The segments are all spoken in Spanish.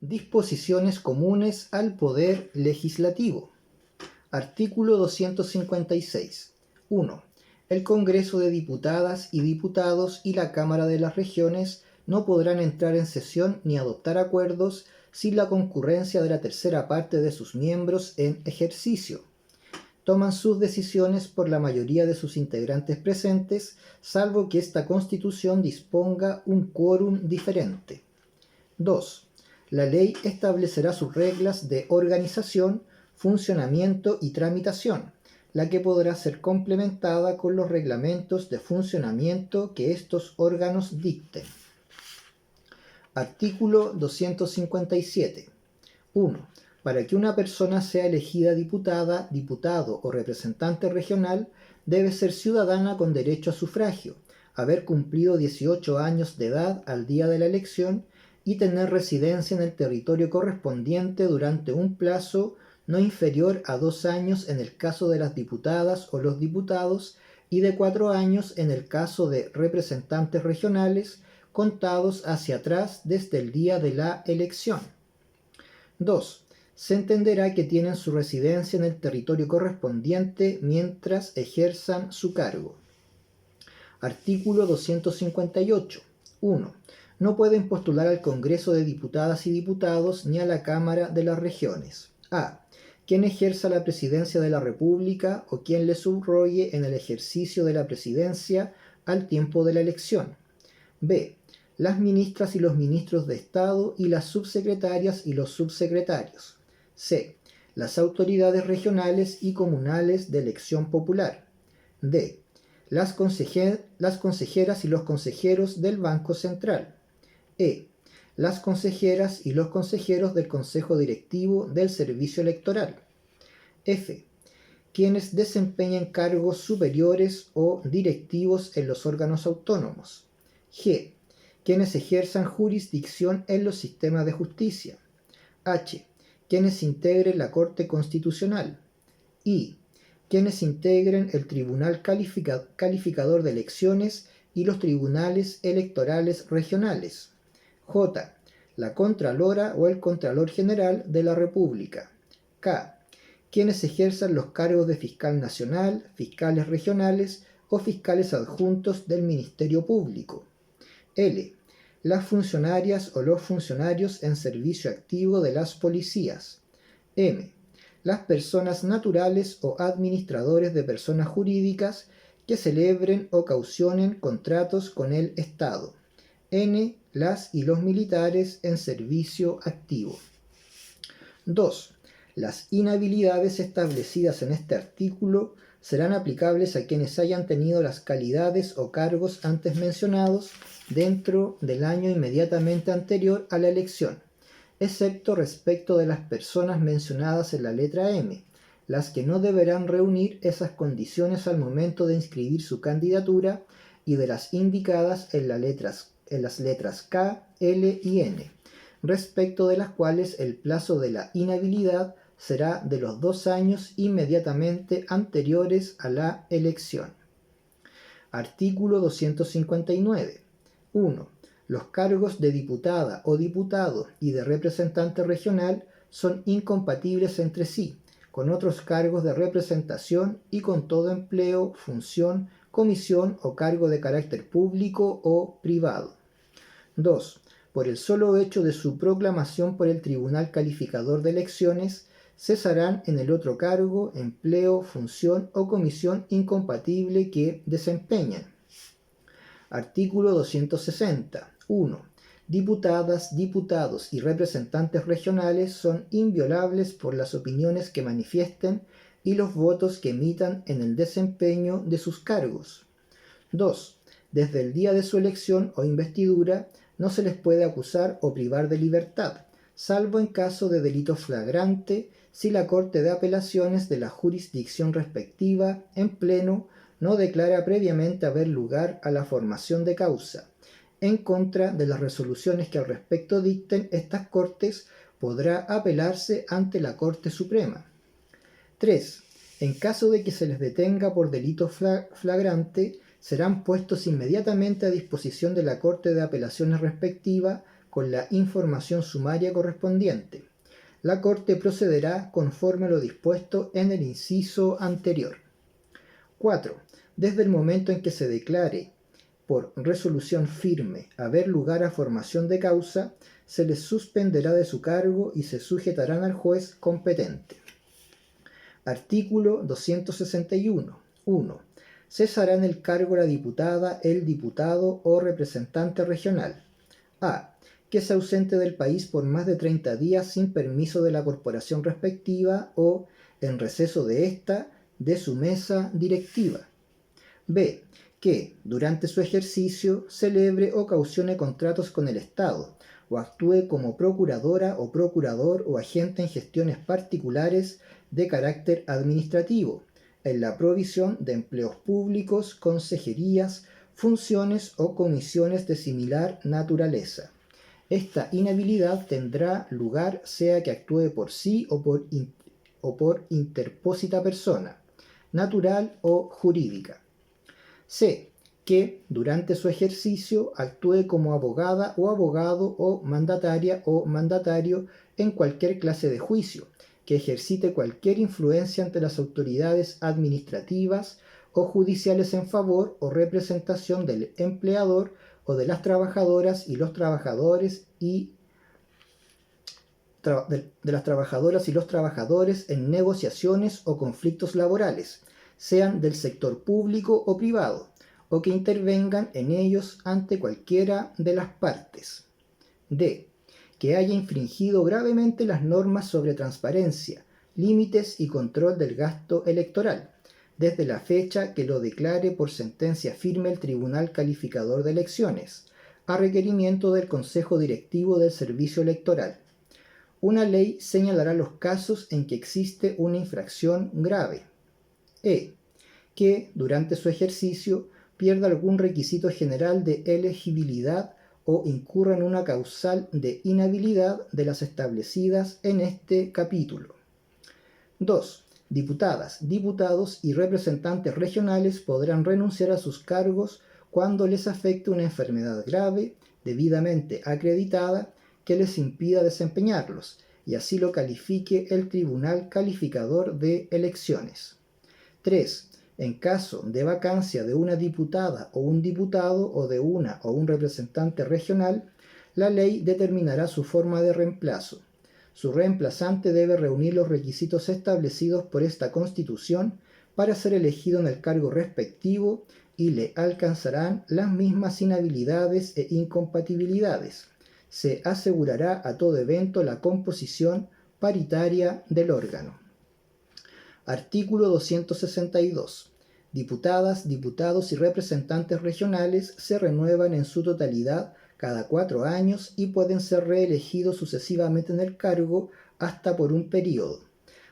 Disposiciones comunes al Poder Legislativo. Artículo 256. 1. El Congreso de Diputadas y Diputados y la Cámara de las Regiones no podrán entrar en sesión ni adoptar acuerdos sin la concurrencia de la tercera parte de sus miembros en ejercicio. Toman sus decisiones por la mayoría de sus integrantes presentes, salvo que esta Constitución disponga un quórum diferente. 2. La ley establecerá sus reglas de organización, funcionamiento y tramitación, la que podrá ser complementada con los reglamentos de funcionamiento que estos órganos dicten. Artículo 257. 1. Para que una persona sea elegida diputada, diputado o representante regional, debe ser ciudadana con derecho a sufragio, haber cumplido 18 años de edad al día de la elección y tener residencia en el territorio correspondiente durante un plazo no inferior a 2 años en el caso de las diputadas o los diputados y de 4 años en el caso de representantes regionales, contados hacia atrás desde el día de la elección. 2. Se entenderá que tienen su residencia en el territorio correspondiente mientras ejerzan su cargo. Artículo 258. 1. No pueden postular al Congreso de Diputadas y Diputados ni a la Cámara de las Regiones. A. Quien ejerza la presidencia de la República o quien le subrogue en el ejercicio de la presidencia al tiempo de la elección. B. Las ministras y los ministros de Estado y las subsecretarias y los subsecretarios. C. Las autoridades regionales y comunales de elección popular. D. Las consejeras y los consejeros del Banco Central. E. Las consejeras y los consejeros del Consejo Directivo del Servicio Electoral. F. Quienes desempeñen cargos superiores o directivos en los órganos autónomos. G. Quienes ejerzan jurisdicción en los sistemas de justicia. H. Quienes integren la Corte Constitucional. I. Quienes integren el Tribunal Calificador de Elecciones y los tribunales electorales regionales. J. La Contralora o el Contralor General de la República. K. Quienes ejerzan los cargos de fiscal nacional, fiscales regionales o fiscales adjuntos del Ministerio Público. L. Las funcionarias o los funcionarios en servicio activo de las policías. M. Las personas naturales o administradores de personas jurídicas que celebren o caucionen contratos con el Estado. N. Las y los militares en servicio activo. 2. Las inhabilidades establecidas en este artículo serán aplicables a quienes hayan tenido las calidades o cargos antes mencionados dentro del año inmediatamente anterior a la elección, excepto respecto de las personas mencionadas en la letra M, las que no deberán reunir esas condiciones al momento de inscribir su candidatura, y de las indicadas en las letras K, L y N, respecto de las cuales el plazo de la inhabilidad será de los 2 años inmediatamente anteriores a la elección. Artículo 259. 1. Los cargos de diputada o diputado y de representante regional son incompatibles entre sí, con otros cargos de representación y con todo empleo, función, comisión o cargo de carácter público o privado. 2. Por el solo hecho de su proclamación por el Tribunal Calificador de Elecciones, cesarán en el otro cargo, empleo, función o comisión incompatible que desempeñan. Artículo 260. 1. Diputadas, diputados y representantes regionales son inviolables por las opiniones que manifiesten y los votos que emitan en el desempeño de sus cargos. 2. Desde el día de su elección o investidura no se les puede acusar o privar de libertad, salvo en caso de delito flagrante, si la Corte de Apelaciones de la jurisdicción respectiva, en pleno, no declara previamente haber lugar a la formación de causa. En contra de las resoluciones que al respecto dicten estas Cortes, podrá apelarse ante la Corte Suprema. 3. En caso de que se les detenga por delito flagrante, serán puestos inmediatamente a disposición de la Corte de Apelaciones respectiva con la información sumaria correspondiente. La Corte procederá conforme a lo dispuesto en el inciso anterior. 4. Desde el momento en que se declare por resolución firme haber lugar a formación de causa, se les suspenderá de su cargo y se sujetarán al juez competente. Artículo 261. 1. Cesará en el cargo la diputada, el diputado o representante regional. A. Que se ausente del país por más de 30 días sin permiso de la corporación respectiva o, en receso de ésta, de su mesa directiva. B. Que, durante su ejercicio, celebre o cautione contratos con el Estado, o actúe como procuradora o procurador o agente en gestiones particulares de carácter administrativo, en la provisión de empleos públicos, consejerías, funciones o comisiones de similar naturaleza. Esta inhabilidad tendrá lugar sea que actúe por sí o por interpósita persona, natural o jurídica. C. Que durante su ejercicio actúe como abogada o abogado o mandatario en cualquier clase de juicio, que ejercite cualquier influencia ante las autoridades administrativas o judiciales en favor o representación del empleador o de las trabajadoras y los trabajadores en negociaciones o conflictos laborales, sean del sector público o privado, o que intervengan en ellos ante cualquiera de las partes. D. Que haya infringido gravemente las normas sobre transparencia, límites y control del gasto electoral, desde la fecha que lo declare por sentencia firme el Tribunal Calificador de Elecciones, a requerimiento del Consejo Directivo del Servicio Electoral. Una ley señalará los casos en que existe una infracción grave. E. Que, durante su ejercicio, pierda algún requisito general de elegibilidad o incurra en una causal de inhabilidad de las establecidas en este capítulo. 2. Diputadas, diputados y representantes regionales podrán renunciar a sus cargos cuando les afecte una enfermedad grave, debidamente acreditada, que les impida desempeñarlos, y así lo califique el Tribunal Calificador de Elecciones. 3. En caso de vacancia de una diputada o un diputado o de una o un representante regional, la ley determinará su forma de reemplazo. Su reemplazante debe reunir los requisitos establecidos por esta Constitución para ser elegido en el cargo respectivo y le alcanzarán las mismas inhabilidades e incompatibilidades. Se asegurará a todo evento la composición paritaria del órgano. Artículo 262. Diputadas, diputados y representantes regionales se renuevan en su totalidad cada 4 años y pueden ser reelegidos sucesivamente en el cargo hasta por un período.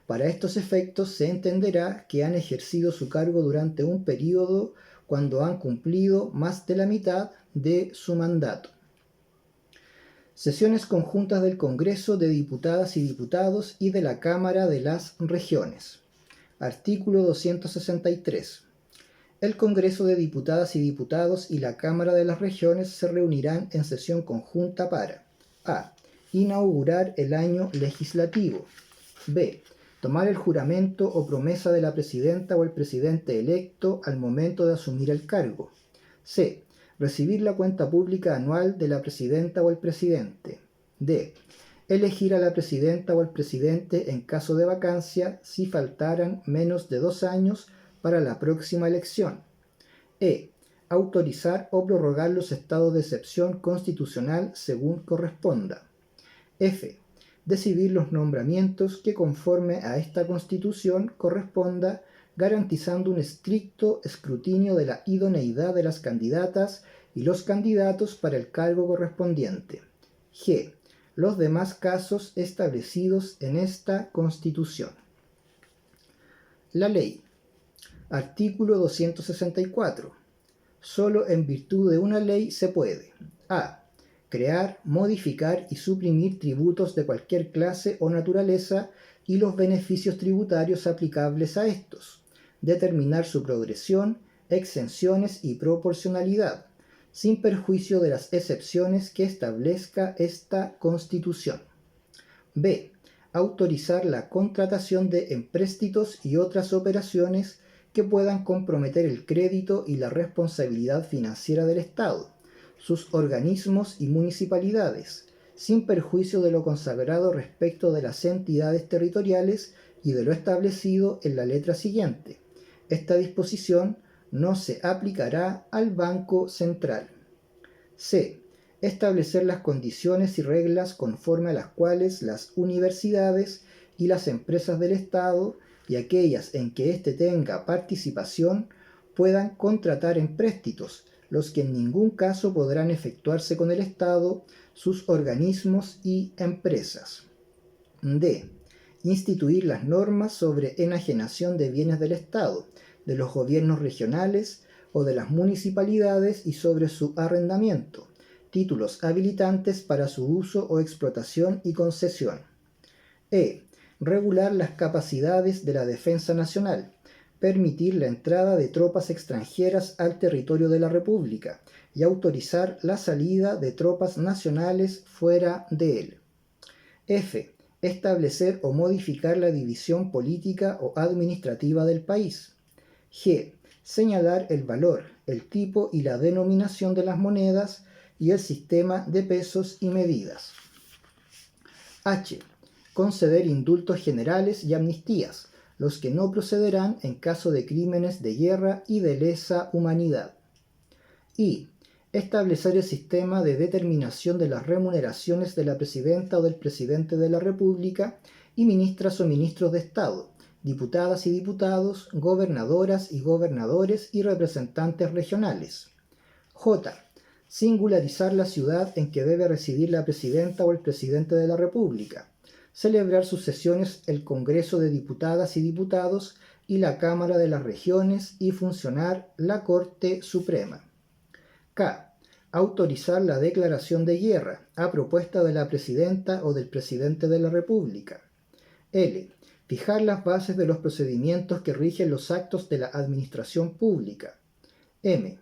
Para estos efectos se entenderá que han ejercido su cargo durante un período cuando han cumplido más de la mitad de su mandato. Sesiones conjuntas del Congreso de Diputadas y Diputados y de la Cámara de las Regiones. Artículo 263. El Congreso de Diputadas y Diputados y la Cámara de las Regiones se reunirán en sesión conjunta para a. Inaugurar el año legislativo. b. Tomar el juramento o promesa de la presidenta o el presidente electo al momento de asumir el cargo. c. Recibir la cuenta pública anual de la presidenta o el presidente. d. Elegir a la presidenta o al presidente en caso de vacancia si faltaran menos de 2 años para la próxima elección. E. Autorizar o prorrogar los estados de excepción constitucional según corresponda. F. Decidir los nombramientos que conforme a esta Constitución corresponda, garantizando un estricto escrutinio de la idoneidad de las candidatas y los candidatos para el cargo correspondiente. G. Los demás casos establecidos en esta Constitución. La ley. Artículo 264. Solo en virtud de una ley se puede a. Crear, modificar y suprimir tributos de cualquier clase o naturaleza y los beneficios tributarios aplicables a estos, determinar su progresión, exenciones y proporcionalidad, sin perjuicio de las excepciones que establezca esta Constitución. B. Autorizar la contratación de empréstitos y otras operaciones que puedan comprometer el crédito y la responsabilidad financiera del Estado, sus organismos y municipalidades, sin perjuicio de lo consagrado respecto de las entidades territoriales y de lo establecido en la letra siguiente. Esta disposición no se aplicará al Banco Central. C. Establecer las condiciones y reglas conforme a las cuales las universidades y las empresas del Estado y aquellas en que éste tenga participación puedan contratar empréstitos, los que en ningún caso podrán efectuarse con el Estado, sus organismos y empresas. D. Instituir las normas sobre enajenación de bienes del Estado, de los gobiernos regionales o de las municipalidades y sobre su arrendamiento, títulos habilitantes para su uso o explotación y concesión. E. Regular las capacidades de la defensa nacional, permitir la entrada de tropas extranjeras al territorio de la República y autorizar la salida de tropas nacionales fuera de él. F. Establecer o modificar la división política o administrativa del país. G. Señalar el valor, el tipo y la denominación de las monedas y el sistema de pesos y medidas. H. Conceder indultos generales y amnistías, los que no procederán en caso de crímenes de guerra y de lesa humanidad. I. Establecer el sistema de determinación de las remuneraciones de la presidenta o del presidente de la República y ministras o ministros de Estado, diputadas y diputados, gobernadoras y gobernadores y representantes regionales. J. Singularizar la ciudad en que debe residir la presidenta o el presidente de la República. Celebrar sus sesiones el Congreso de Diputadas y Diputados y la Cámara de las Regiones y funcionar la Corte Suprema. K. Autorizar la declaración de guerra a propuesta de la presidenta o del presidente de la República. L. Fijar las bases de los procedimientos que rigen los actos de la administración pública. M.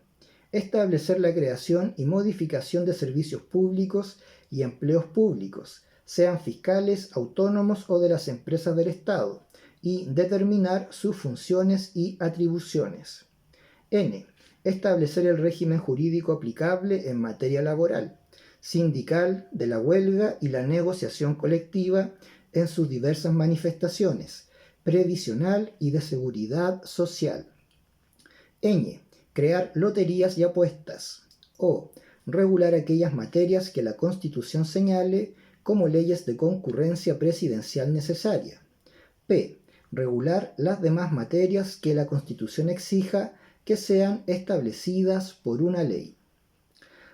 Establecer la creación y modificación de servicios públicos y empleos públicos, sean fiscales, autónomos o de las empresas del Estado, y determinar sus funciones y atribuciones. N. Establecer el régimen jurídico aplicable en materia laboral, sindical, de la huelga y la negociación colectiva en sus diversas manifestaciones, previsional y de seguridad social. Ñ. Crear loterías y apuestas. O. Regular aquellas materias que la Constitución señale como leyes de concurrencia presidencial necesaria. P. Regular las demás materias que la Constitución exija que sean establecidas por una ley.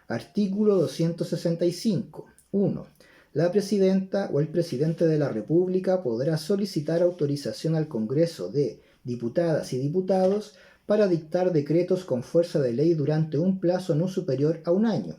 Artículo 265. 1. La presidenta o el presidente de la República podrá solicitar autorización al Congreso de Diputadas y Diputados para dictar decretos con fuerza de ley durante un plazo no superior a un año.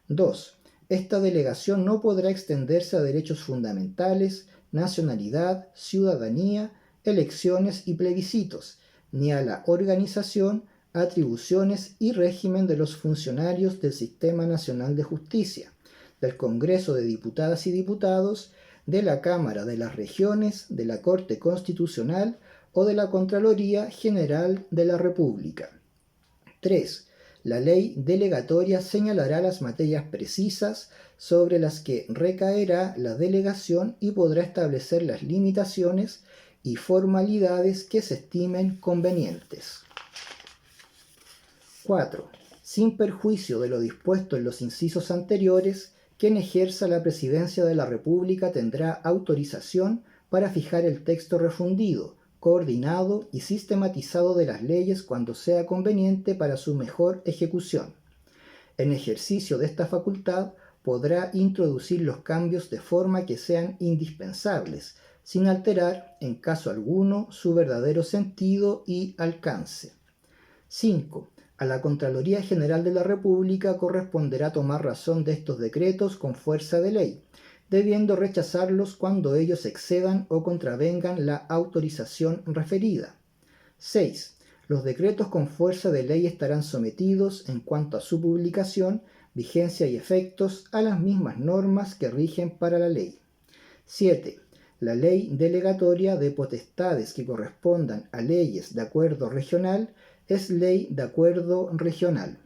2. Esta delegación no podrá extenderse a derechos fundamentales, nacionalidad, ciudadanía, elecciones y plebiscitos, ni a la organización, atribuciones y régimen de los funcionarios del Sistema Nacional de Justicia, del Congreso de Diputadas y Diputados, de la Cámara de las Regiones, de la Corte Constitucional o de la Contraloría General de la República. 3. La ley delegatoria señalará las materias precisas sobre las que recaerá la delegación y podrá establecer las limitaciones y formalidades que se estimen convenientes. 4. Sin perjuicio de lo dispuesto en los incisos anteriores, quien ejerza la presidencia de la República tendrá autorización para fijar el texto refundido, coordinado y sistematizado de las leyes cuando sea conveniente para su mejor ejecución. En ejercicio de esta facultad podrá introducir los cambios de forma que sean indispensables, sin alterar, en caso alguno, su verdadero sentido y alcance. 5. A la Contraloría General de la República corresponderá tomar razón de estos decretos con fuerza de ley, debiendo rechazarlos cuando ellos excedan o contravengan la autorización referida. 6. Los decretos con fuerza de ley estarán sometidos, en cuanto a su publicación, vigencia y efectos, a las mismas normas que rigen para la ley. 7. La ley delegatoria de potestades que correspondan a leyes de acuerdo regional es ley de acuerdo regional.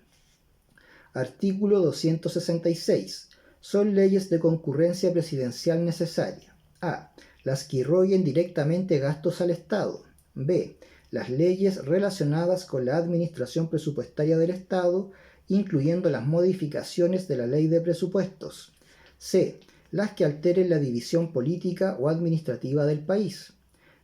Artículo 266. Son leyes de concurrencia presidencial necesaria. A. Las que irroguen directamente gastos al Estado. B. Las leyes relacionadas con la administración presupuestaria del Estado, incluyendo las modificaciones de la ley de presupuestos. C. Las que alteren la división política o administrativa del país.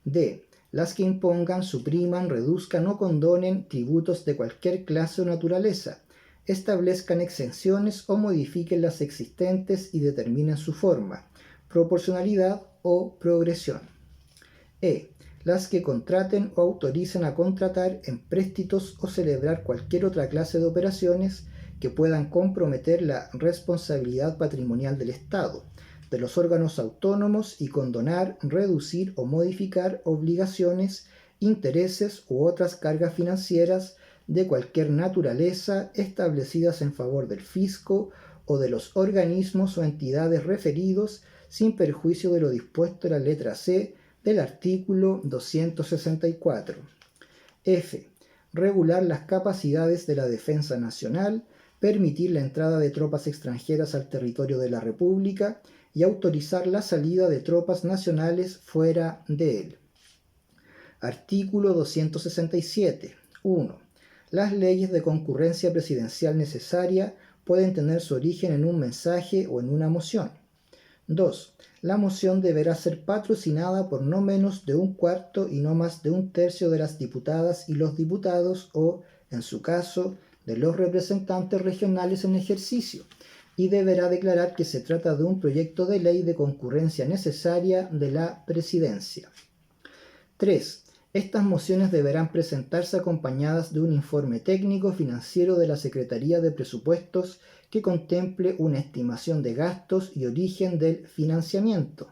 D. Las que impongan, supriman, reduzcan o condonen tributos de cualquier clase o naturaleza, establezcan exenciones o modifiquen las existentes y determinen su forma, proporcionalidad o progresión. E. Las que contraten o autoricen a contratar empréstitos o celebrar cualquier otra clase de operaciones que puedan comprometer la responsabilidad patrimonial del Estado, de los órganos autónomos y condonar, reducir o modificar obligaciones, intereses u otras cargas financieras de cualquier naturaleza establecidas en favor del fisco o de los organismos o entidades referidos, sin perjuicio de lo dispuesto en la letra C del artículo 264. F. Regular las capacidades de la defensa nacional, permitir la entrada de tropas extranjeras al territorio de la República y autorizar la salida de tropas nacionales fuera de él. Artículo 267. 1. Las leyes de concurrencia presidencial necesaria pueden tener su origen en un mensaje o en una moción. 2. La moción deberá ser patrocinada por no menos de un cuarto y no más de un tercio de las diputadas y los diputados o, en su caso, de los representantes regionales en ejercicio, y deberá declarar que se trata de un proyecto de ley de concurrencia necesaria de la Presidencia. 3. Estas mociones deberán presentarse acompañadas de un informe técnico financiero de la Secretaría de Presupuestos que contemple una estimación de gastos y origen del financiamiento.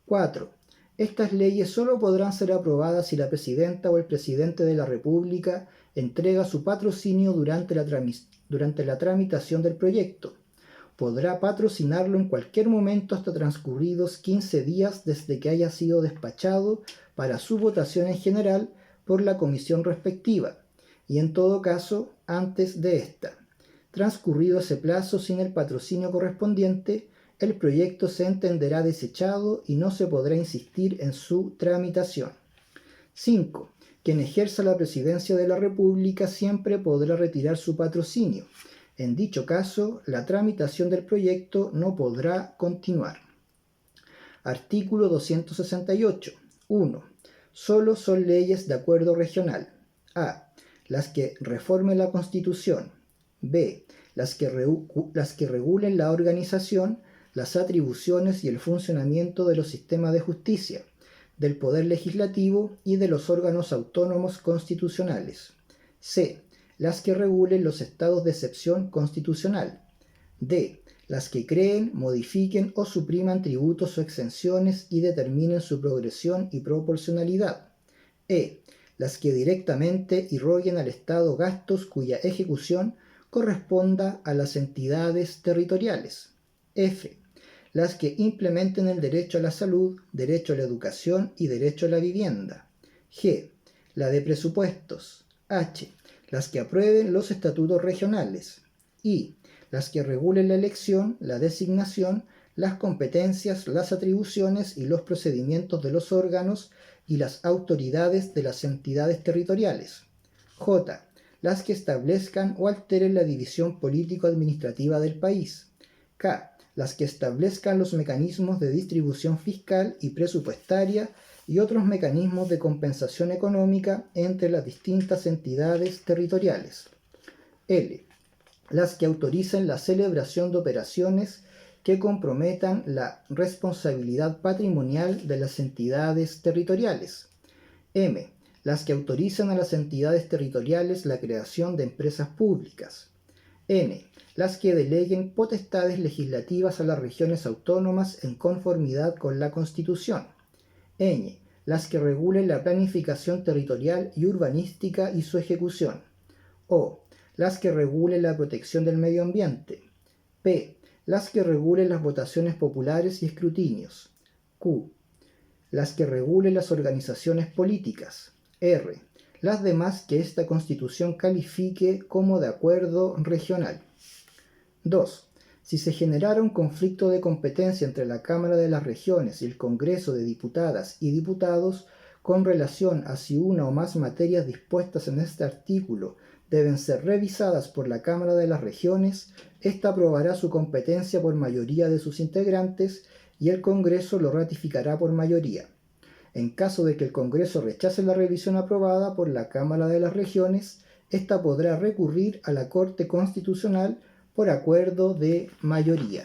4. Estas leyes solo podrán ser aprobadas si la Presidenta o el Presidente de la República entrega su patrocinio durante la tramitación del proyecto. Podrá patrocinarlo en cualquier momento hasta transcurridos 15 días desde que haya sido despachado para su votación en general por la comisión respectiva, y en todo caso antes de esta. Transcurrido ese plazo sin el patrocinio correspondiente, el proyecto se entenderá desechado y no se podrá insistir en su tramitación. 5. Quien ejerza la presidencia de la República siempre podrá retirar su patrocinio. En dicho caso, la tramitación del proyecto no podrá continuar. Artículo 268. 1. Solo son leyes de acuerdo regional. A. Las que reformen la Constitución. B. Las que regulen la organización, las atribuciones y el funcionamiento de los sistemas de justicia, del Poder Legislativo y de los órganos autónomos constitucionales. C. Las que regulen los estados de excepción constitucional. D. Las que creen, modifiquen o supriman tributos o exenciones y determinen su progresión y proporcionalidad. E. Las que directamente irroguen al Estado gastos cuya ejecución corresponda a las entidades territoriales. F. Las que implementen el derecho a la salud, derecho a la educación y derecho a la vivienda. G. La de presupuestos. H. Las que aprueben los estatutos regionales. I. Las que regulen la elección, la designación, las competencias, las atribuciones y los procedimientos de los órganos y las autoridades de las entidades territoriales. J. Las que establezcan o alteren la división político-administrativa del país. K. Las que establezcan los mecanismos de distribución fiscal y presupuestaria y otros mecanismos de compensación económica entre las distintas entidades territoriales. L. Las que autoricen la celebración de operaciones que comprometan la responsabilidad patrimonial de las entidades territoriales. M. Las que autorizan a las entidades territoriales la creación de empresas públicas. N. Las que deleguen potestades legislativas a las regiones autónomas en conformidad con la Constitución. Ñ. las que regulen la planificación territorial y urbanística y su ejecución. O. Las que regulen la protección del medio ambiente. P. Las que regulen las votaciones populares y escrutinios. Q. Las que regulen las organizaciones políticas. R. Las demás que esta Constitución califique como de acuerdo regional. 2. Si se generara un conflicto de competencia entre la Cámara de las Regiones y el Congreso de Diputadas y Diputados con relación a si una o más materias dispuestas en este artículo deben ser revisadas por la Cámara de las Regiones, ésta aprobará su competencia por mayoría de sus integrantes y el Congreso lo ratificará por mayoría. En caso de que el Congreso rechace la revisión aprobada por la Cámara de las Regiones, ésta podrá recurrir a la Corte Constitucional por acuerdo de mayoría.